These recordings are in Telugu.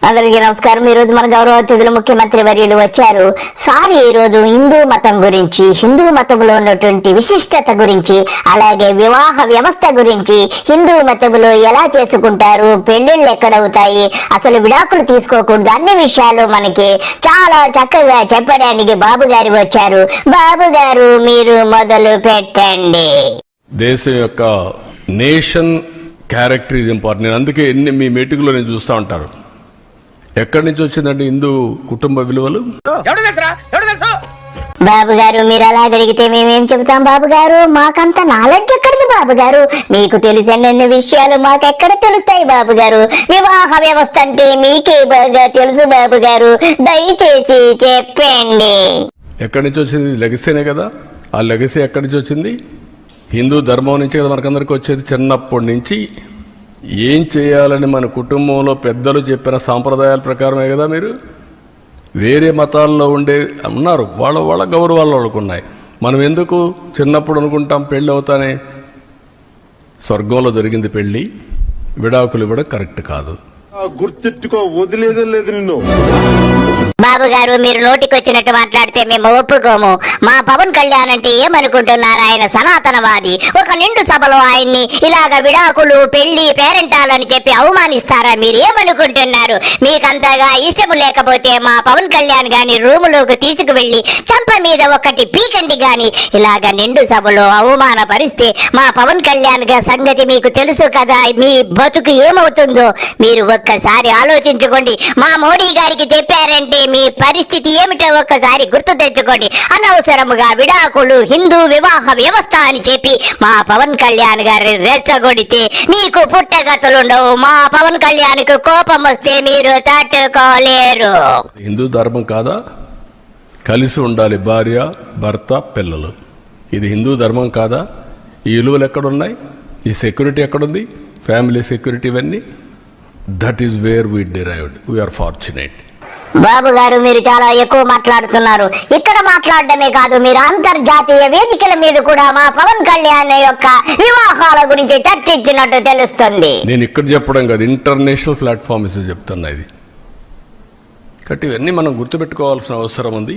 అందరికీ నమస్కారం. ఈ రోజు మన గౌరవ అతిథులు ముఖ్యమంత్రి వర్యులు వచ్చారు. సారీ, ఈ రోజు హిందూ మతం గురించి, హిందూ మతంలో ఉన్నటువంటి విశిష్టత గురించి, అలాగే వివాహ వ్యవస్థ గురించి, హిందూ మతంలో ఎలా చేసుకుంటారు, పెళ్లిళ్ళు ఎక్కడవుతాయి, అసలు విడాకులు తీసుకోకూడదు, అన్ని విషయాలు మనకి చాలా చక్కగా చెప్పడానికి బాబు గారు వచ్చారు. బాబు గారు, మీరు మొదలు పెట్టండి. దేశం యొక్క నేషన్ క్యారెక్టర్ ఇది ఇంపార్టెంట్. అందుకే మీ మీటింగ్లో నేను చూస్తూ ఉంటారు. ఎక్కడి నుంచి వచ్చిందండి హిందూ కుటుంబ విలువలు? బాబు గారు, మీరు అలా అడిగితే మేమేం చెబుతాం బాబు గారు? మాకంత నాలెడ్జ్ ఎక్కడిది బాబు గారు? మీకు తెలిసిన విషయాలు మాకెక్కడ తెలుస్తాయి బాబు గారు? వివాహ వ్యవస్థ అంటే మీకే బాగా తెలుసు బాబు గారు, దయచేసి చెప్పండి. ఎక్కడి నుంచి వచ్చింది? లెగసీనే కదా. ఆ లెగసీ ఎక్కడి నుంచి వచ్చింది? హిందూ ధర్మం నుంచి కదా మనకందరికి వచ్చేది. చిన్నప్పటి నుంచి ఏం చేయాలని మన కుటుంబంలో పెద్దలు చెప్పిన సాంప్రదాయాల ప్రకారమే కదా. మీరు వేరే మతాల్లో ఉన్నారు, వాళ్ళ గౌరవాలు వాళ్ళకు ఉన్నాయి. మనం ఎందుకు చిన్నప్పుడు అనుకుంటాం పెళ్ళి అవుతానే? స్వర్గంలో జరిగింది పెళ్ళి, విడాకులు ఇవ్వడం కరెక్ట్ కాదు. గుర్తెట్టుకో, వదిలేదే లేదు నిన్ను. బాబు గారు, మీరు నోటికి వచ్చినట్టు మాట్లాడితే మేము ఒప్పుకోము. మా పవన్ కళ్యాణ్ అంటే ఏమనుకుంటున్నారు? ఆయన సనాతనవాది. ఒక నిండు సభలో ఆయన్ని ఇలాగ విడాకులు, పెళ్లి, పేరెంటాలని చెప్పి అవమానిస్తారా? మీరు ఏమనుకుంటున్నారు? మీకంతగా ఇష్టము లేకపోతే మా పవన్ కళ్యాణ్ గాని రూములోకి తీసుకువెళ్లి చంప మీద ఒకటి పీకండి గాని ఇలాగ నిండు సభలో అవమానపరిస్తే మా పవన్ కళ్యాణ్ గారి సంగతి మీకు తెలుసు కదా. మీ బతుకు ఏమవుతుందో మీరు ఒక్కసారి ఆలోచించుకోండి. మా మోడీ గారికి చెప్పారంటే మీ పరిస్థితి ఏమిటో ఒక్కసారి గుర్తు తెచ్చుకోండి. అనవసరముగా విడాకులు, హిందూ వివాహ వ్యవస్థ అని చెప్పి మా పవన్ కళ్యాణ్ గారి రెచ్చగొడితే మీకు పుట్టగతులుండవు. మా పవన్ కళ్యాణ్ కు కోపం వస్తే మీరు తట్టుకోలేరు. హిందూ ధర్మం కాదా? కలిసి ఉండాలి భార్య, భర్త, పిల్లలు. ఇది హిందూ ధర్మం కాదా? ఈ విలువలు ఎక్కడున్నాయి? ఈ సెక్యూరిటీ ఎక్కడుంది? ఫ్యామిలీ సెక్యూరిటీ, ఇవన్నీ. That is where we derived. We are fortunate. బాబు గారు, మీరు చాలా ఎక్కువ మాట్లాడుతున్నారు. ఇక్కడ మాట్లాడడమే కాదు, మీరు అంతర్జాతీయ వేదికల మీద కూడా మా పవన్ కళ్యాణ్ యొక్క వివాహాల గురించి చర్చించినట్టు తెలుస్తుంది. నేను ఇక్కడ చెప్పడం కాదు, ఇంటర్నేషనల్ ప్లాట్ఫామ్స్ చెప్తున్నా. ఇది కాబట్టి ఇవన్నీ మనం గుర్తుపెట్టుకోవాల్సిన అవసరం ఉంది.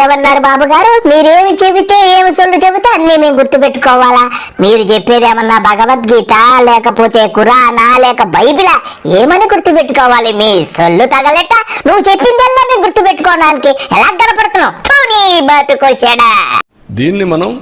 ఏమన్నారు బాబు గారు? మీరేమి చెబితే, ఏమి సొల్లు చెబితే అన్ని మేము గుర్తు పెట్టుకోవాలా? మీరు చెప్పేది ఏమన్నా భగవద్గీత, లేకపోతే ఖురానా, లేక బైబిలా? ఏమని గుర్తు పెట్టుకోవాలి? మీ సొల్లు తగలట. నువ్వు చెప్పిందల్లా మేము గుర్తు పెట్టుకోవడానికి ఎలా కనపడుతున్నావు? బతుకొచ్చాడా. దీన్ని మనం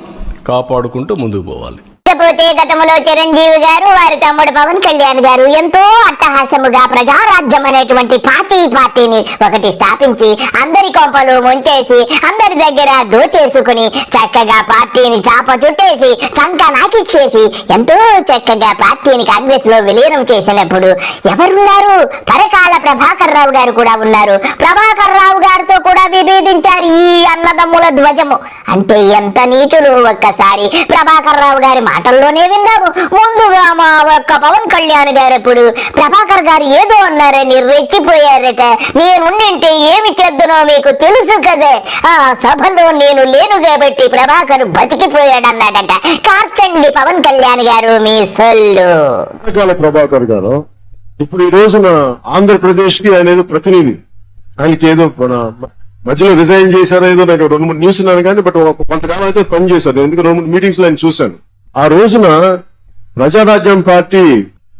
కాపాడుకుంటూ ముందుకు పోవాలి. ఇకపోతే గతంలో చిరంజీవి గారు, వారి తమ్ముడు పవన్ కళ్యాణ్ గారు ఎంతో అట్టహాసముగా ప్రజారాజ్యం అనేటువంటి పార్టీని ఒకటి స్థాపించి అందరి కొంపలు ముంచేసి అందరి దగ్గర దోచేసుకుని చక్కగా పార్టీని చాప చుట్టేసి సంక నాకిచ్చేసి ఎంతో చక్కగా పార్టీని కాంగ్రెస్ లో విలీనం చేసినప్పుడు ఎవరున్నారు? పరకాల ప్రభాకర్ రావు గారు కూడా ఉన్నారు. ప్రభాకర్ రావు గారితో కూడా విభేదించారు ఈ అన్నదమ్ముల ధ్వజము. అంటే ఎంత నీచులు! ఒక్కసారి ప్రభాకర్ రావు గారి మాటల్లోనే విన్నాము. ముందుగా మా ఒక్క పవన్ కళ్యాణ్ గారు ఎప్పుడు ప్రభాకర్ గారు ఏదో అన్నారని రెచ్చిపోయారట. నేనుండింటే ఏమి చేద్దునో మీకు తెలుసు కదే. ఆ సభలో నేను లేను కాబట్టి ప్రభాకర్ బతికిపోయాడన్నాడట. కార్చండి పవన్ కళ్యాణ్ గారు మీ సొల్లు. ప్రభాకర్ గారు ఇప్పుడు ఈ రోజున ఆంధ్రప్రదేశ్ కి ఆయన ఏదో ప్రతినిధి. ఆయనకి ఏదో మధ్యలో రిజైన్ చేశారో ఏదో, నాకు 2-3 న్యూస్ ఉన్నాను కానీ బట్ కొంతకాలం అయితే పని చేశారు. ఎందుకు 2-3 మీటింగ్స్ లో ఆయన చూశాను. ఆ రోజున ప్రజారాజ్యం పార్టీ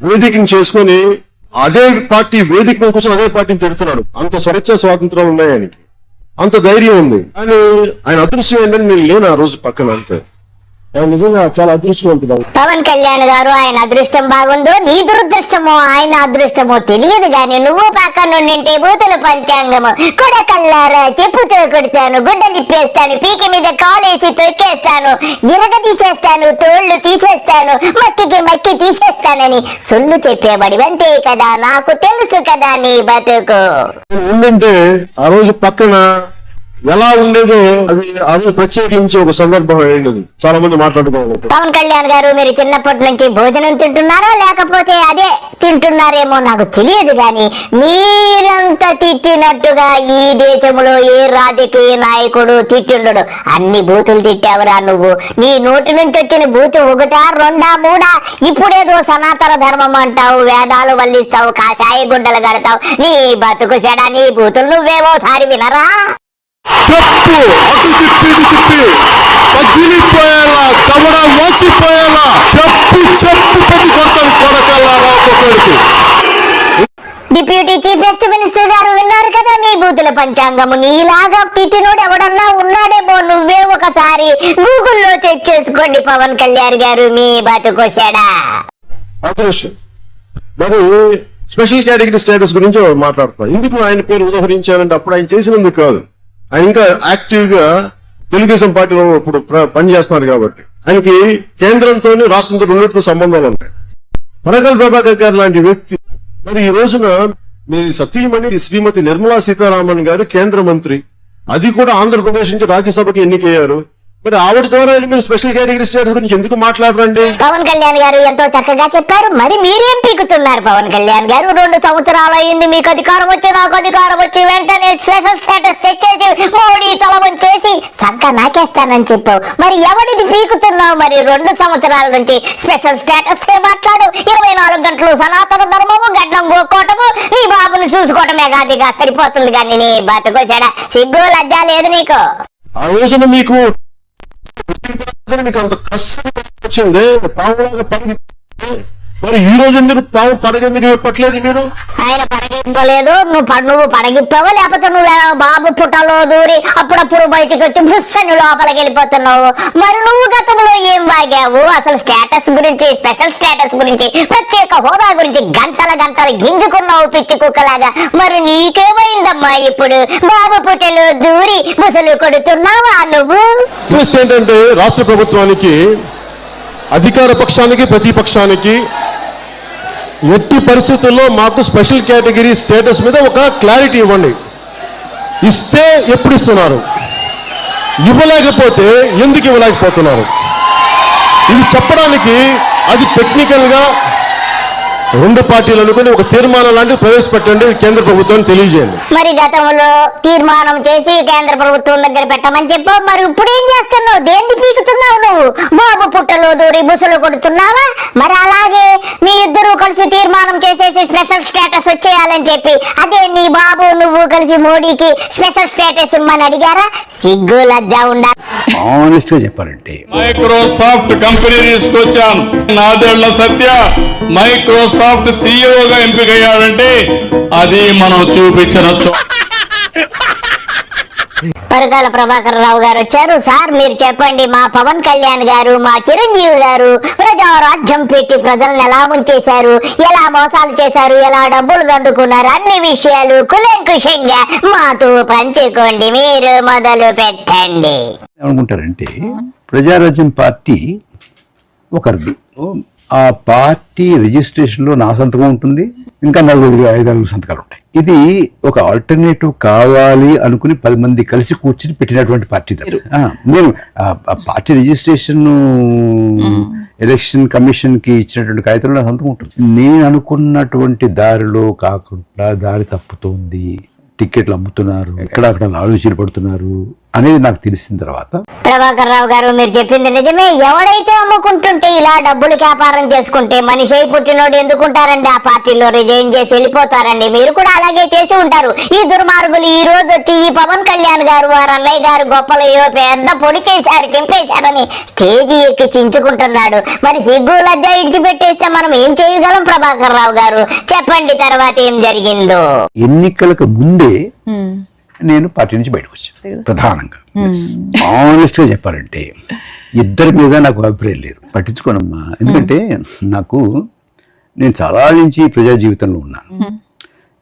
వేదికను చేసుకుని అదే పార్టీ వేదిక కోసం అదే పార్టీని తిడుతున్నాడు. అంత స్వేచ్ఛ స్వాతంత్రాలు ఉన్నాయి ఆయనకి, అంత ధైర్యం ఉంది. కానీ ఆయన అదృష్టం ఏంటంటే నేను లేను ఆ రోజు పక్కన. అంతే, నిజంగా చాలా అదృష్టవంతుడు పవన్ కళ్యాణ్ గారు. ఆయన అదృష్టం బాగుందో నీ దురదృష్టమో ఆయన అదృష్టమో తెలియదు గాని నువ్వు పక్కన నుండింటే బూతుల పంచాంగము కొడకల్లారా చెప్పుతో కొడతాను, గుడ్డ నిప్పేస్తాను, పీకి మీద కాలేసి తొక్కేస్తాను, ఇరగ తీసేస్తాను, తోళ్లు తీసేస్తాను, మక్కికి మక్కి తీసేస్తానని సొల్లు చెప్పేవాడి అంటే కదా. నాకు తెలుసు కదా నీ బతుకు. ఏంటంటే ఆ రోజు పక్కన ఎలా ఉండేదో అది ప్రత్యేకించి ఒక సందర్భం అయింది, చాలా మంది మాట్లాడుకోవాలి. పవన్ కళ్యాణ్ గారు, మీరు చిన్నప్పటి నుంచి భోజనం తింటున్నారా లేకపోతే అదే తింటున్నారేమో నాకు తెలియదు, కానీ మీరంత తిట్టినట్టుగా ఈ దేశంలో ఏ రాజకీయ నాయకుడు తిట్టిండడు. అన్ని బూతులు తిట్టావురా నువ్వు. నీ నోటి నుంచి వచ్చిన బూతు ఒకటా రెండా మూడా? ఇప్పుడేదో సనాతన ధర్మం అంటావు, వేదాలు వల్లిస్తావు, కాషాయ గుడ్డలు కడతావు. నీ బతుకు చెడ, నీ బూతులు నువ్వేమోసారి వినరా? చెప్పు అటు తిప్పి ఇటు తిప్పి పగిలిపోయేలా దవడ వాసిపోయేలా చెప్పు చెప్పు పెట్టి కొడతాను కొడకల్లారా ఒక్కొక్కడికి. డిప్యూటీ చీఫ్ గెస్ట్ మినిస్టర్ గారు విన్నారు కదా మీ బూతుల పంచాంగము. నీలాగా తిట్టినోడు ఎవడన్నా ఉన్నాడేమో, నువ్వే ఒకసారి గూగుల్లో చెక్ చేసుకోండి పవన్ కళ్యాణ్ గారు, మీ బతుకు చెడ. అదృష్టం. మరి స్పెషల్ కేటగిరీ స్టేటస్ గురించి మాట్లాడుతున్నా. ఎందుకు ఆయన పేరు ఉదహరించారంటే అప్పుడు ఆయన చేసినందుకు కాదు, ఆయన ఇంకా యాక్టివ్ గా తెలుగుదేశం పార్టీలో ఇప్పుడు పనిచేస్తున్నారు కాబట్టి. ఆయనకి కేంద్రంతో రాష్ట్రంతో రెండింటితో సంబంధాలు ఉంటాయి. పరగల్ ప్రభాకర్ గారు లాంటి వ్యక్తి మరి ఈ రోజున మీ సతీమణి శ్రీమతి నిర్మలా సీతారామన్ గారు కేంద్ర మంత్రి, అది కూడా ఆంధ్రప్రదేశ్ నుంచి రాజ్యసభకి ఎన్నికయ్యారు. మరి ఆవిడ ద్వారా మీరు స్పెషల్ కేటగిరీ స్టేటస్ గురించి ఎందుకు మాట్లాడరండి? పవన్ కళ్యాణ్ గారు ఎంతో చక్కగా చెప్పారు, మరి మీరేం పీకుతున్నారు? పవన్ కళ్యాణ్ గారు 2 సంవత్సరాలు అయింది మీకు అధికారం వచ్చి, నాకు అధికారం వచ్చి వెంటనే స్పెషల్ స్టేటస్ తెచ్చేసి మోడీ తల వంచేసి సంక నాకేస్తానని చెప్పావు. మరి ఎవరిది పీకుతున్నావు? మరి 2 సంవత్సరాల నుంచి స్పెషల్ స్టేటస్ మాట్లాడు, 24 గంటలు సనాతన ధర్మము, గడ్డం గోకోవటము, నీ బాబును చూసుకోవటమే కాదుగా సరిపోతుంది. కానీ నీ బతుకు చెడ, సిగ్గు లజ్జా లేదు నీకు? ఆ రోజున మీకు అంత కష్టం వచ్చింది, పావులాగా పరిగి. మరి ఈ రోజు ఎందుకు పావు పడగెందుకు చెప్పట్లేదు మీరు? ఆయన పడగిప్పలేదు, నువ్వు పడగిప్పావు, లేకపోతే నువ్వు బాబు పుట్టలో దూరి అప్పుడప్పుడు బయటికి వచ్చి బుస్సని లోపలికి వెళ్ళిపోతున్నావు. మరి నువ్వు గతంలో ఏం వాగావు? అసలు స్టేటస్ గురించి, స్పెషల్ స్టేటస్ గురించి, ప్రత్యేక హోదా గురించి గంటలు గింజుకున్నావు పిచ్చి కుక్కలాగా. మరి నీకేమైందమ్మా ఇప్పుడు? బాబు పుట్టలో దూరి ముసలు కొడుతున్నావా నువ్వు? ట్విస్ట్ ఏంటంటే రాష్ట్ర ప్రభుత్వానికి, అధికార పక్షానికి, ప్రతిపక్షానికి ఎట్టి పరిస్థితుల్లో మాకు స్పెషల్ కేటగిరీ స్టేటస్ మీద ఒక క్లారిటీ ఇవ్వండి. ఇస్తే ఎప్పుడు ఇస్తున్నారు, ఇవ్వలేకపోతే ఎందుకు ఇవ్వలేకపోతున్నారు? ఇది చెప్పడానికి అది టెక్నికల్ గా 2 పార్టీలు అనుకుని ఒక తీర్మానం లాంటివి ప్రవేశపెట్టండి, కేంద్ర ప్రభుత్వాన్ని తెలియజేయండి. మరి గతంలో తీర్మానం చేసి కేంద్ర ప్రభుత్వం దగ్గర పెట్టమని చెప్పావు, మరి ఇప్పుడు ఏం చేస్తున్నావు? దేన్ని పీకుతున్నావు నువ్వు? బాబు పుట్టలో దూరి బుసలు కొడుతున్నావా? మరి అలాగే మీ ఇద్దరు కలిసి తీర్మానం చేసేసి స్పెషల్ స్టేటస్ వచ్చేయాలని చెప్పి, అదే నీ బాబు నువ్వు కలిసి మోడీకి స్పెషల్ స్టేటస్ ఇమ్మని అడిగారా? సిగ్గు లజ్జా ఉండాలి. ఆనెస్ట్ గా చెప్పాలంటే మైక్రోసాఫ్ట్ కంపెనీ తీసుకొచ్చాను. నాదేళ్ల సత్య మైక్రోసాఫ్ట్ సీఈఓగా ఎంపికయ్యాడంటే అది మనం చూపించిన పరకాల ప్రభాకర్ రావు గారు వచ్చారు. సార్ మీరు చెప్పండి, మా పవన్ కళ్యాణ్ గారు, మా చిరంజీవి గారు ప్రజారాజ్యం పెట్టి ప్రజలను ఎలా ముంచేశారు, ఎలా మోసాలు చేశారు, ఎలా డబ్బులు దండుకున్నారు, అన్ని విషయాలు కులంకుశంగా మాతో పంచుకోండి, మీరు మొదలు పెట్టండి. ఏమనుకుంటారంటే ప్రజారాజ్యం పార్టీ ఒకరిది, ఆ పార్టీ రిజిస్ట్రేషన్ లో నా సంతకం ఉంటుంది, ఇంకా 4-5 సంతకాలు ఉంటాయి. ఇది ఒక ఆల్టర్నేటివ్ కావాలి అనుకుని 10 మంది కలిసి కూర్చుని పెట్టినటువంటి పార్టీ. నేను ఆ పార్టీ రిజిస్ట్రేషన్ ఎలక్షన్ కమిషన్ కి ఇచ్చినటువంటి కాగితంలో నా సంతకం ఉంటుంది. నేను అనుకున్నటువంటి దారిలో కాకుండా దారి తప్పుతోంది, టికెట్లు అమ్ముతున్నారు, ఎక్కడక్కడ లాలూచీలు పడుతున్నారు అనేది నాకు తెలిసిన తర్వాత, ప్రభాకర్ రావు గారు మీరు చెప్పింది నిజమే. ఎవడైతే అమ్ముకుంటుంటే ఇలా డబ్బులు వ్యాపారం చేసుకుంటే మనిషి అయి పుట్టినోడు ఎందుకుంటారండి? ఆ పార్టీలో రిజైన్ చేసి వెళ్ళిపోతారండి. మీరు కూడా అలాగే చేసి ఉంటారు. ఈ దుర్మార్గులు ఈ రోజు వచ్చి ఈ పవన్ కళ్యాణ్ గారు, వారు అన్నయ్య గారు గొప్పలయ్యో పెద్ద పొడి చేశారు, కింపేశారని స్టేజీ ఎక్కి చించుకుంటున్నాడు. మరి సిగ్గు లజ్జ ఇడిచిపెట్టేస్తే మనం ఏం చేయగలం? ప్రభాకర్ రావు గారు చెప్పండి, తర్వాత ఏం జరిగిందో. ఎన్నికలకు ముందే నేను పార్టీ నుంచి బయటకు వచ్చాను. ప్రధానంగా ఆనెస్ట్ గా చెప్పాలంటే ఇద్దరి మీద నాకు అభిప్రాయం లేదు, పట్టించుకోనమ్మా. ఎందుకంటే నేను చాలా నుంచి ప్రజా జీవితంలో ఉన్నాను.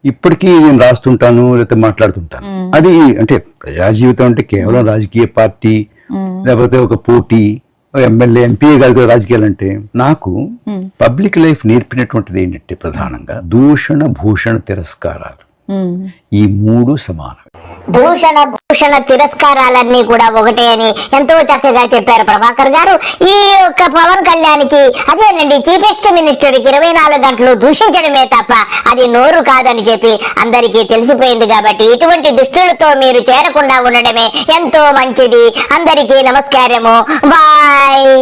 ఇప్పటికీ నేను రాస్తుంటాను, లేకపోతే మాట్లాడుతుంటాను. అది అంటే ప్రజా జీవితం అంటే కేవలం రాజకీయ పార్టీ, లేకపోతే ఒక పోటీ, ఎమ్మెల్యే ఎంపీ కాదు రాజకీయాలు. అంటే నాకు పబ్లిక్ లైఫ్ నేర్పినటువంటిది ఏంటంటే ప్రధానంగా దూషణ భూషణ తిరస్కారాలు. ఈ మూడు సమానం. దూషణ భూషణ తిరస్కారాలన్నీ కూడా ఒకటే అని ఎంతో చక్కగా చెప్పారు ప్రభాకర్ గారు. ఈ యొక్క పవన్ కళ్యాణ్కి అదేనండి చీఫెస్ట్ మినిస్టర్ కి 24 గంటలు దూషించడమే తప్ప అది నోరు కాదని చెప్పి అందరికీ తెలిసిపోయింది. కాబట్టి ఇటువంటి దుష్టులతో మీరు చేరకుండా ఉండడమే ఎంతో మంచిది. అందరికీ నమస్కారము. బాయ్.